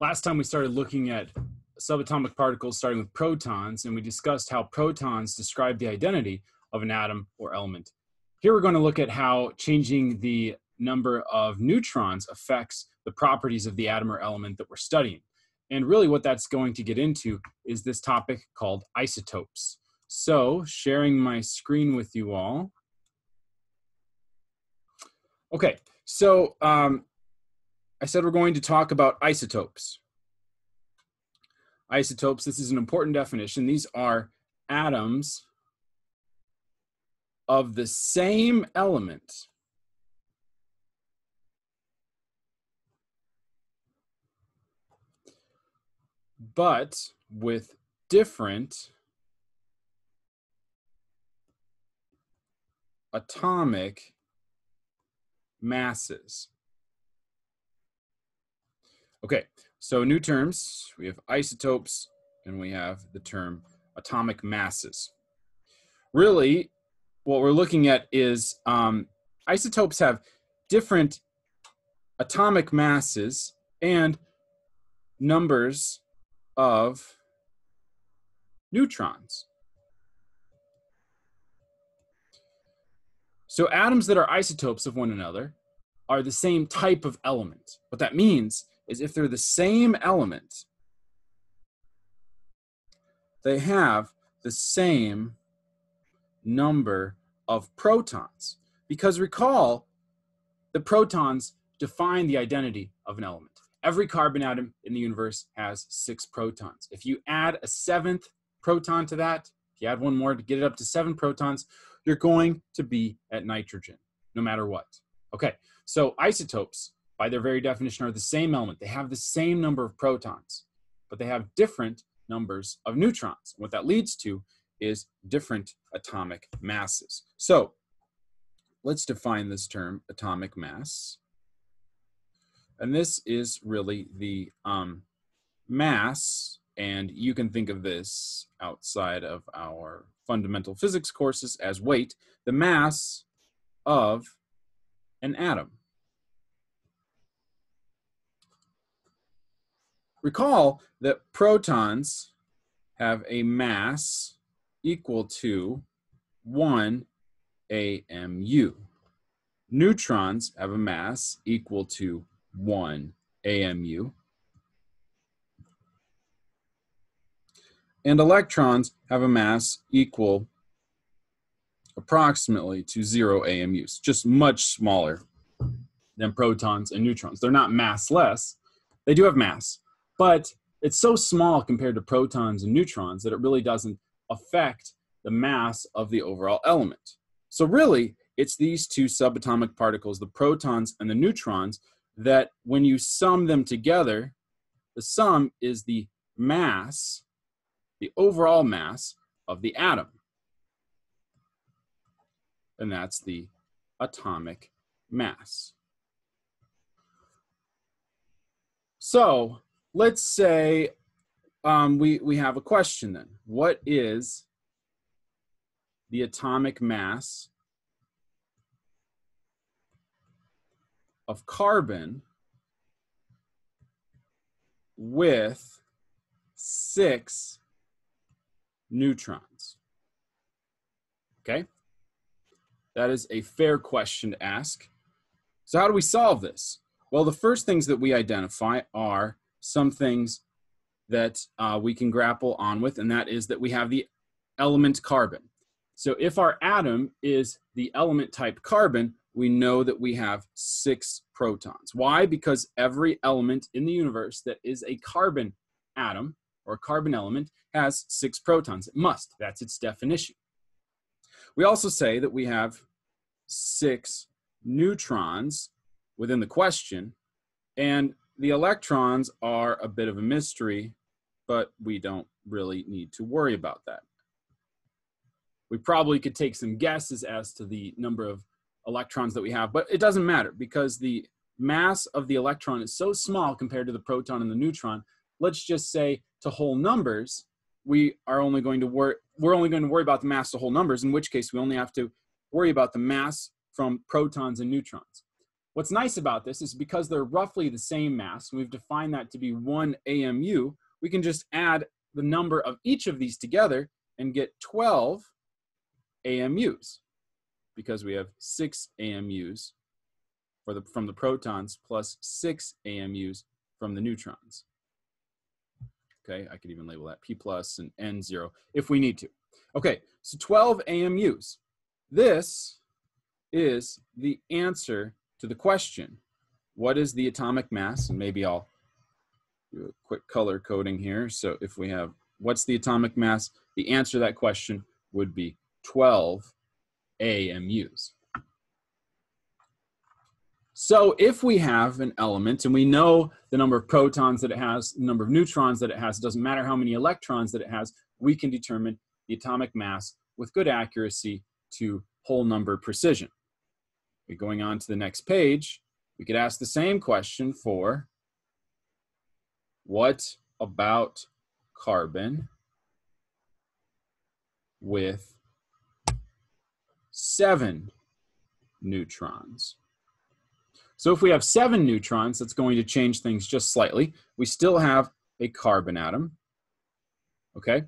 Last time we started looking at subatomic particles starting with protons, and we discussed how protons describe the identity of an atom or element. Here we're going to look at how changing the number of neutrons affects the properties of the atom or element that we're studying. And really what that's going to get into is this topic called isotopes. So, sharing my screen with you all. Okay, so I said we're going to talk about isotopes. Isotopes, this is an important definition. These are atoms of the same element but with different atomic masses. Okay, so new terms, we have isotopes and we have the term atomic masses. Really, what we're looking at is isotopes have different atomic masses and numbers of neutrons. So atoms that are isotopes of one another are the same type of element. What that means is if they're the same element, they have the same number of protons. Because recall, the protons define the identity of an element. Every carbon atom in the universe has 6 protons. If you add a 7th proton to that, if you add one more to get it up to 7 protons, you're going to be at nitrogen, no matter what. Okay, so isotopes, by their very definition, are the same element. They have the same number of protons, but they have different numbers of neutrons. What that leads to is different atomic masses. So let's define this term, atomic mass. And this is really the mass, and you can think of this outside of our fundamental physics courses as weight, the mass of an atom. Recall that protons have a mass equal to 1 AMU. Neutrons have a mass equal to 1 AMU. And electrons have a mass equal approximately to 0 AMUs, just much smaller than protons and neutrons. They're not massless. They do have mass, but it's so small compared to protons and neutrons that it really doesn't affect the mass of the overall element. So really, it's these two subatomic particles, the protons and the neutrons, that when you sum them together, the sum is the mass, the overall mass of the atom. And that's the atomic mass. So let's say we have a question then. What is the atomic mass of carbon with 6 neutrons? Okay, that is a fair question to ask. So how do we solve this? Well, the first things that we identify are some things that we can grapple on with, and that is that we have the element carbon. So if our atom is the element type carbon, we know that we have 6 protons. Why? Because every element in the universe that is a carbon atom or a carbon element has 6 protons. It must. That's its definition. We also say that we have 6 neutrons within the question, and the electrons are a bit of a mystery, but we don't really need to worry about that. We probably could take some guesses as to the number of electrons that we have, but it doesn't matter because the mass of the electron is so small compared to the proton and the neutron. Let's just say to whole numbers, we're only going to worry about the mass to whole numbers, in which case we only have to worry about the mass from protons and neutrons. What's nice about this is because they're roughly the same mass, and we've defined that to be 1 AMU, we can just add the number of each of these together and get 12 AMUs, because we have 6 AMUs from the protons plus 6 AMUs from the neutrons. Okay, I could even label that P plus and N0 if we need to. Okay, so 12 AMUs. This is the answer to the question. What is the atomic mass? And maybe I'll do a quick color coding here. So if we have, what's the atomic mass? The answer to that question would be 12 AMUs. So if we have an element and we know the number of protons that it has, the number of neutrons that it has, it doesn't matter how many electrons that it has, we can determine the atomic mass with good accuracy to whole number precision. Going on to the next page, we could ask the same question for what about carbon with 7 neutrons? So if we have 7 neutrons, that's going to change things just slightly. We still have a carbon atom, okay?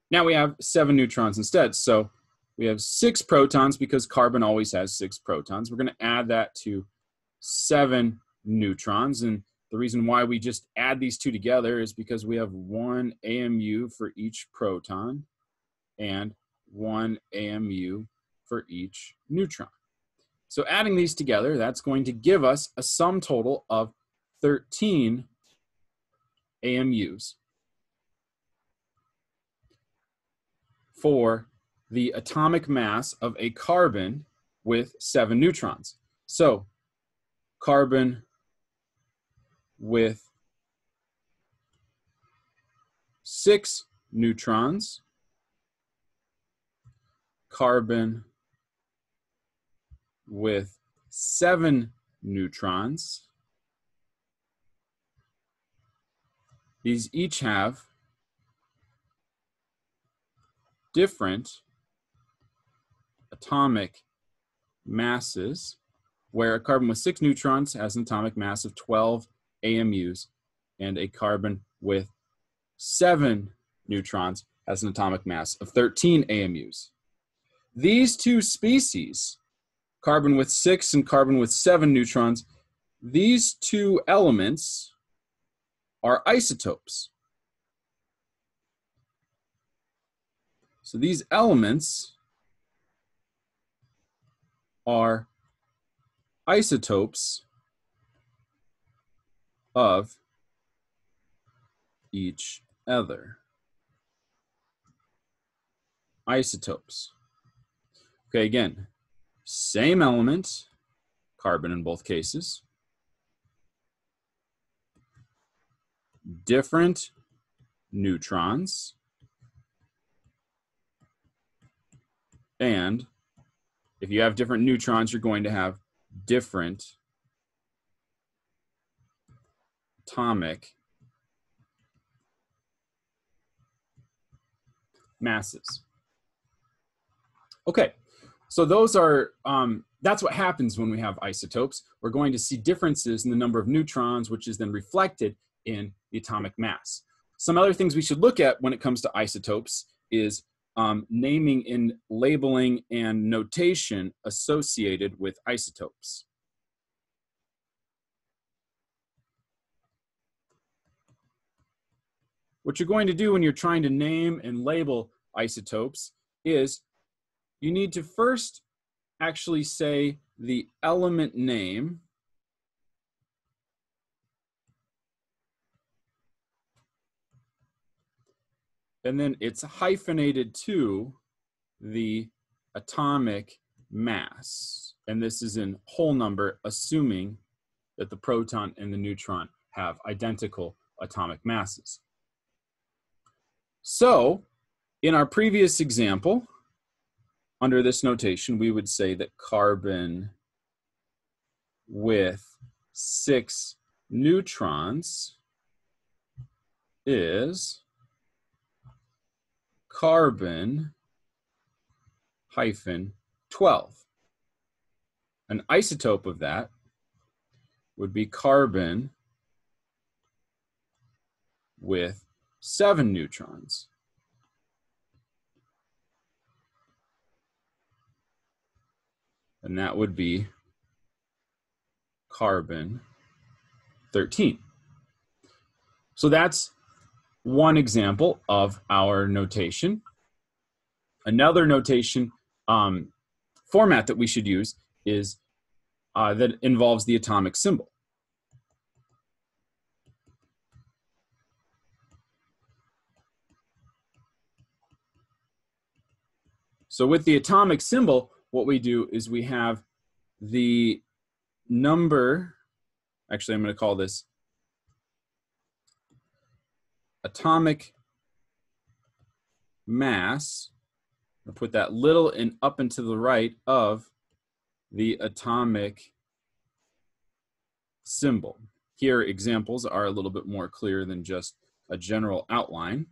Now we have 7 neutrons instead. So we have 6 protons because carbon always has 6 protons. We're going to add that to 7 neutrons. And the reason why we just add these two together is because we have 1 AMU for each proton and 1 AMU for each neutron. So adding these together, that's going to give us a sum total of 13 AMUs for the atomic mass of a carbon with 7 neutrons. So carbon with 6 neutrons, carbon with 7 neutrons. These each have different atomic masses, where a carbon with 6 neutrons has an atomic mass of 12 AMUs, and a carbon with 7 neutrons has an atomic mass of 13 AMUs. These two species, carbon with 6 and carbon with 7 neutrons, these two elements are isotopes. So these elements are isotopes of each other. Isotopes. Okay, again, same element, carbon in both cases. Different neutrons. And if you have different neutrons, you're going to have different atomic masses. Okay, so those are, that's what happens when we have isotopes. We're going to see differences in the number of neutrons, which is then reflected in the atomic mass. Some other things we should look at when it comes to isotopes is naming and labeling and notation associated with isotopes. What you're going to do when you're trying to name and label isotopes is you need to first actually say the element name, and then it's hyphenated to the atomic mass. And this is in whole number, assuming that the proton and the neutron have identical atomic masses. So in our previous example, under this notation, we would say that carbon with 6 neutrons is carbon hyphen 12. An isotope of that would be carbon with 7 neutrons. And that would be carbon 13. So that's one example of our notation. Another notation format that we should use is that involves the atomic symbol. So with the atomic symbol, what we do is we have the number, actually I'm going to call this atomic mass. I'll put that little and up and to the right of the atomic symbol. Here, examples are a little bit more clear than just a general outline.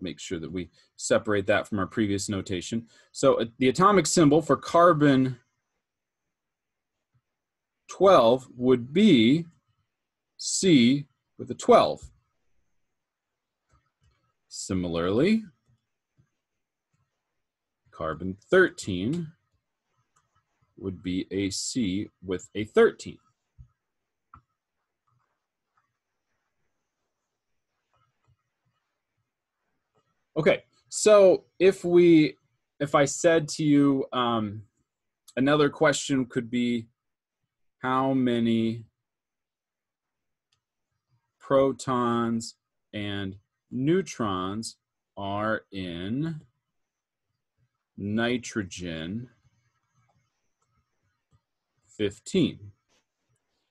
Make sure that we separate that from our previous notation. So the atomic symbol for carbon 12 would be C with a 12. Similarly, carbon 13 would be a C with a 13. Okay, so if I said to you, another question could be, how many protons and neutrons are in nitrogen 15?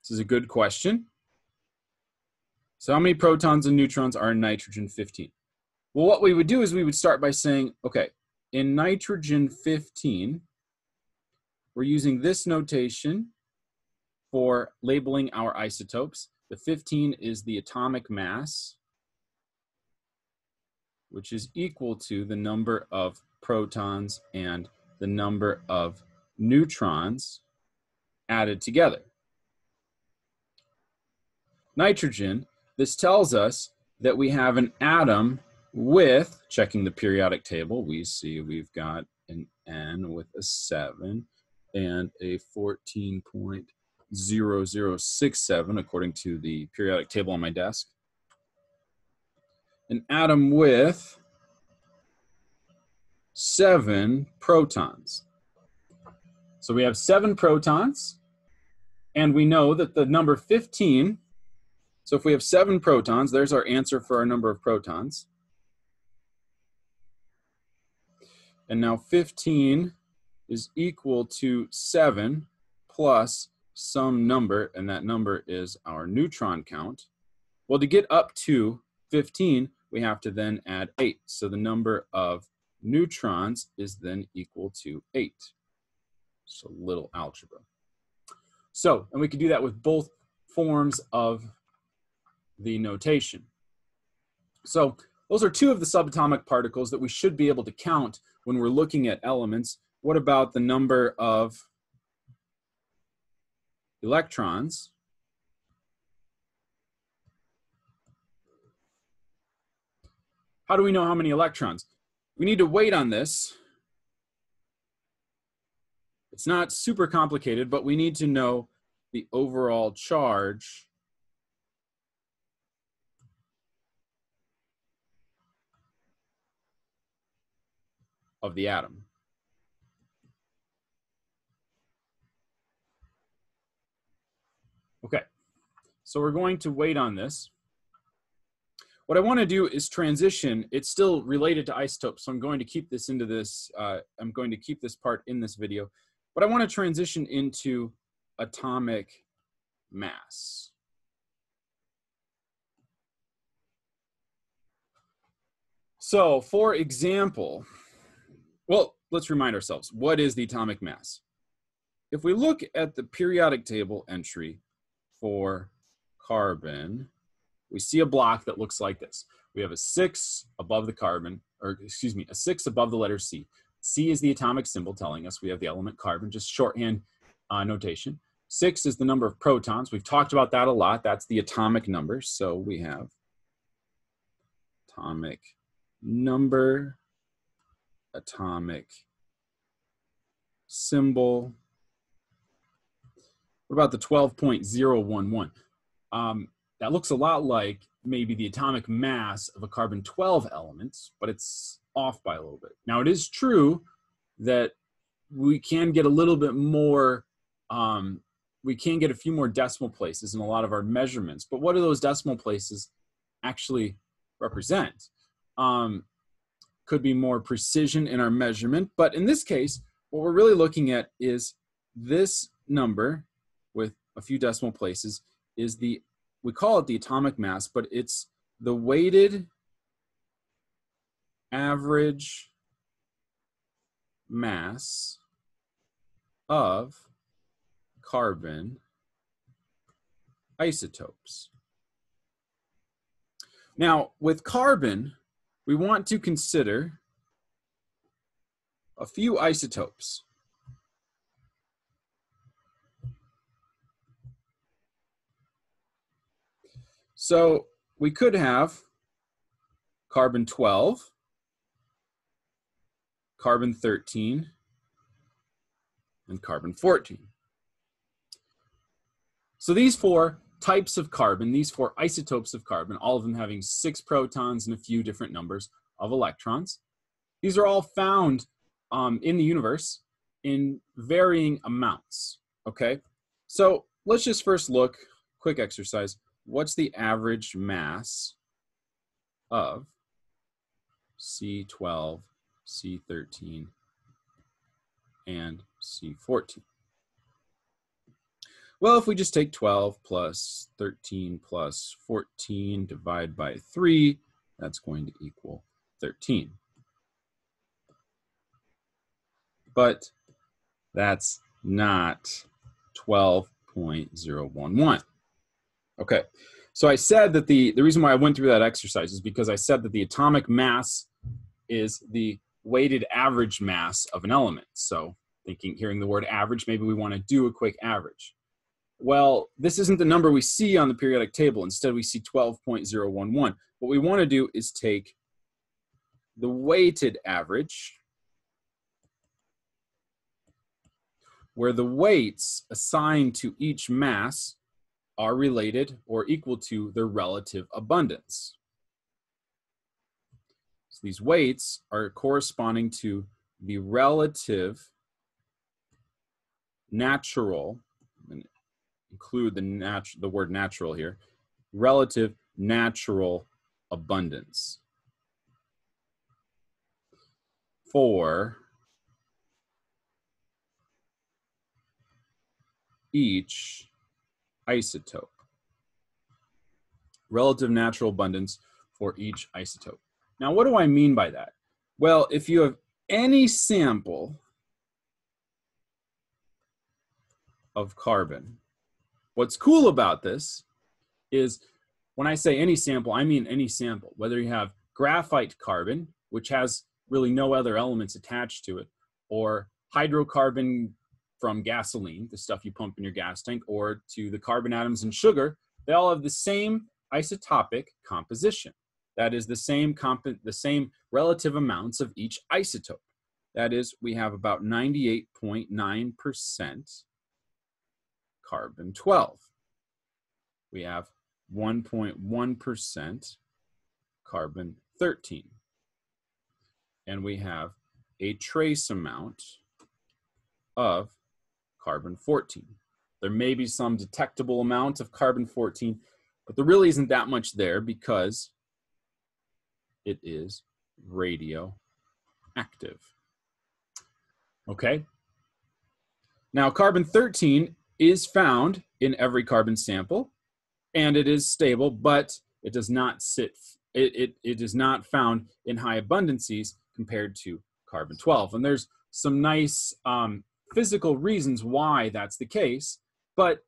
This is a good question. So how many protons and neutrons are in nitrogen 15? Well, what we would do is we would start by saying, okay, in nitrogen 15, we're using this notation for labeling our isotopes. The 15 is the atomic mass, which is equal to the number of protons and the number of neutrons added together. Nitrogen, this tells us that we have an atom with, checking the periodic table, we see we've got an N with a 7 and a 14.0067 according to the periodic table on my desk. An atom with 7 protons. So we have 7 protons, and we know that the number 15, so if we have 7 protons, there's our answer for our number of protons. And now 15 is equal to 7 plus some number, and that number is our neutron count. Well, to get up to 15, we have to then add 8. So the number of neutrons is then equal to 8. So little algebra. So, and we could do that with both forms of the notation. So those are 2 of the subatomic particles that we should be able to count when we're looking at elements. What about the number of electrons? How do we know how many electrons? We need to wait on this. It's not super complicated, but we need to know the overall charge of the atom. Okay, so we're going to wait on this. What I want to do is transition. It's still related to isotopes, so I'm going to keep this into this. I'm going to keep this part in this video, but I want to transition into atomic mass. So, for example, well, let's remind ourselves, what is the atomic mass? If we look at the periodic table entry for carbon, we see a block that looks like this. We have a 6 above the carbon, or excuse me, a 6 above the letter C. C is the atomic symbol telling us we have the element carbon, just shorthand notation. 6 is the number of protons. We've talked about that a lot. That's the atomic number. So we have atomic number, atomic symbol. What about the 12.011? That looks a lot like maybe the atomic mass of a carbon-12 element, but it's off by a little bit. Now, it is true that we can get a little bit more, we can get a few more decimal places in a lot of our measurements, but what do those decimal places actually represent? Could be more precision in our measurement, but in this case, what we're really looking at is this number with a few decimal places is the, we call it the atomic mass, but it's the weighted average mass of carbon isotopes. Now, with carbon, we want to consider a few isotopes. So we could have carbon-12, carbon-13, and carbon-14. So these four types of carbon, these four isotopes of carbon, all of them having 6 protons and a few different numbers of electrons, these are all found in the universe in varying amounts, okay? So let's just first look, quick exercise, what's the average mass of C12, C13, and C14? Well, if we just take 12 plus 13 plus 14 divide by 3, that's going to equal 13. But that's not 12.011. Okay, so I said that the reason why I went through that exercise is because I said that the atomic mass is the weighted average mass of an element. So hearing the word average, maybe we want to do a quick average. Well, this isn't the number we see on the periodic table. Instead, we see 12.011. What we want to do is take the weighted average, where the weights assigned to each mass are related or equal to their relative abundance. So these weights are corresponding to the relative natural, and include the word natural here, relative natural abundance for each isotope. Relative natural abundance for each isotope. Now, what do I mean by that? Well, if you have any sample of carbon, what's cool about this is when I say any sample, I mean any sample. Whether you have graphite carbon, which has really no other elements attached to it, or hydrocarbon from gasoline, the stuff you pump in your gas tank, or to the carbon atoms in sugar, they all have the same isotopic composition. That is the same relative amounts of each isotope. That is, we have about 98.9% carbon-12. We have 1.1% carbon-13. And we have a trace amount of carbon-14. There may be some detectable amount of carbon-14, but there really isn't that much there because it is radioactive. Okay? Now, carbon-13 is found in every carbon sample, and it is stable, but it does not it is not found in high abundances compared to carbon-12. And there's some nice physical reasons why that's the case, but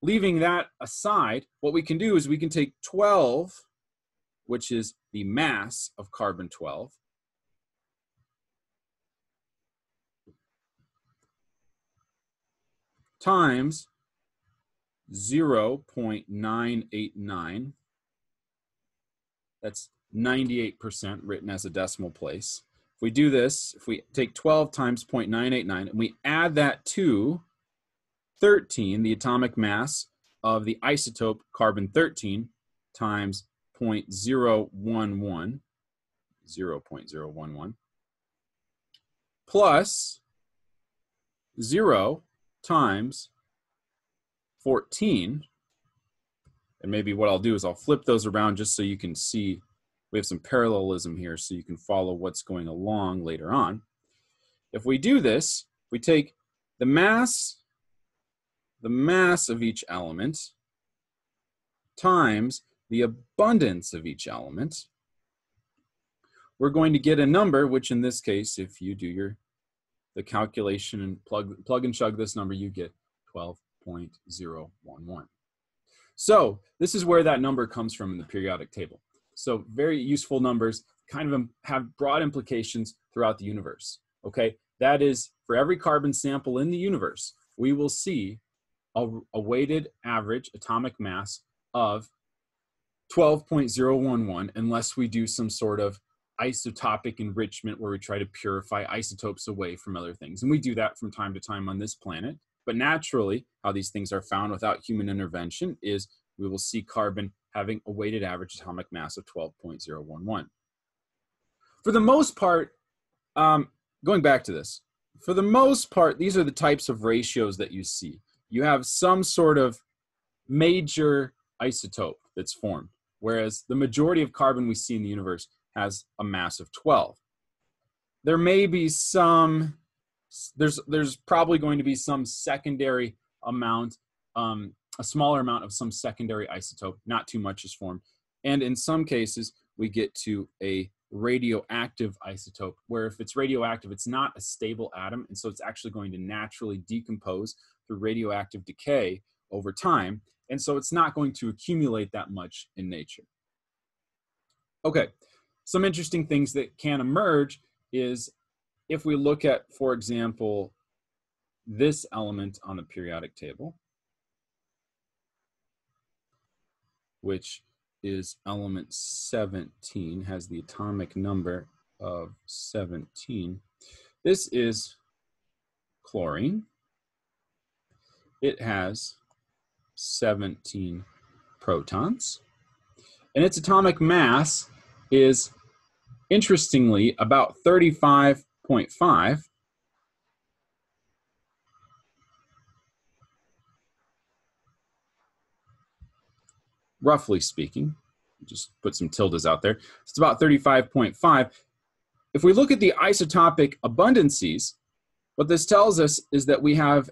leaving that aside, what we can do is we can take 12, which is the mass of carbon-12, times 0.989. That's 98% written as a decimal place. If we do this, if we take 12 times 0.989 and we add that to 13, the atomic mass of the isotope carbon-13 times 0.011, 0.011, plus 0 times 14, and maybe what I'll do is I'll flip those around just so you can see we have some parallelism here so you can follow what's going along later on. If we do this, we take the mass of each element times the abundance of each element, we're going to get a number, which in this case, if you do the calculation and plug and chug this number, you get 12.011. So this is where that number comes from in the periodic table. So very useful numbers, kind of have broad implications throughout the universe. Okay, that is for every carbon sample in the universe, we will see a weighted average atomic mass of 12.011 unless we do some sort of isotopic enrichment where we try to purify isotopes away from other things. And we do that from time to time on this planet. But naturally, how these things are found without human intervention is we will see carbon having a weighted average atomic mass of 12.011. For the most part, going back to this, for the most part, these are the types of ratios that you see. You have some sort of major isotope that's formed, whereas the majority of carbon we see in the universe has a mass of 12. There may be some, there's probably going to be some secondary amount, a smaller amount of some secondary isotope, not too much is formed. And in some cases, we get to a radioactive isotope, where if it's radioactive, it's not a stable atom, and so it's actually going to naturally decompose through radioactive decay over time, and so it's not going to accumulate that much in nature. Okay, some interesting things that can emerge is if we look at, for example, this element on the periodic table, which is element 17, has the atomic number of 17. This is chlorine. It has 17 protons. And its atomic mass is, interestingly, about 35.5. Roughly speaking, just put some tildes out there. It's about 35.5. If we look at the isotopic abundances, what this tells us is that we have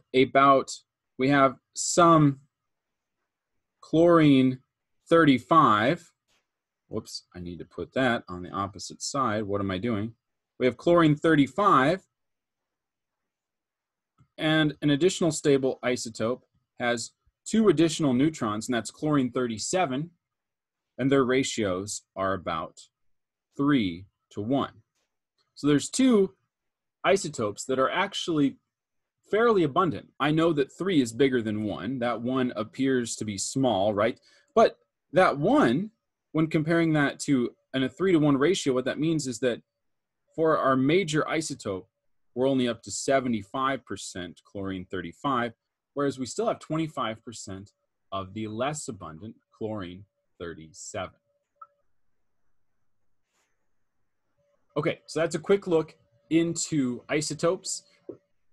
some chlorine 35. Whoops, I need to put that on the opposite side. What am I doing? We have chlorine 35, and an additional stable isotope has 2 additional neutrons, and that's chlorine 37, and their ratios are about 3 to 1. So there's 2 isotopes that are actually fairly abundant. I know that 3 is bigger than 1. That 1 appears to be small, right? But that 1, when comparing that to a 3 to 1 ratio, what that means is that for our major isotope, we're only up to 75% chlorine 35, whereas we still have 25% of the less abundant chlorine 37. Okay, so that's a quick look into isotopes,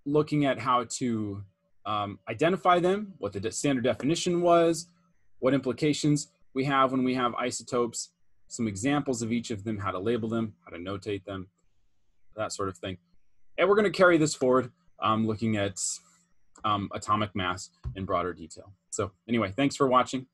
looking at how to identify them, what the standard definition was, what implications we have when we have isotopes, some examples of each of them, how to label them, how to notate them, that sort of thing. And we're going to carry this forward, looking at atomic mass in broader detail. So anyway, thanks for watching.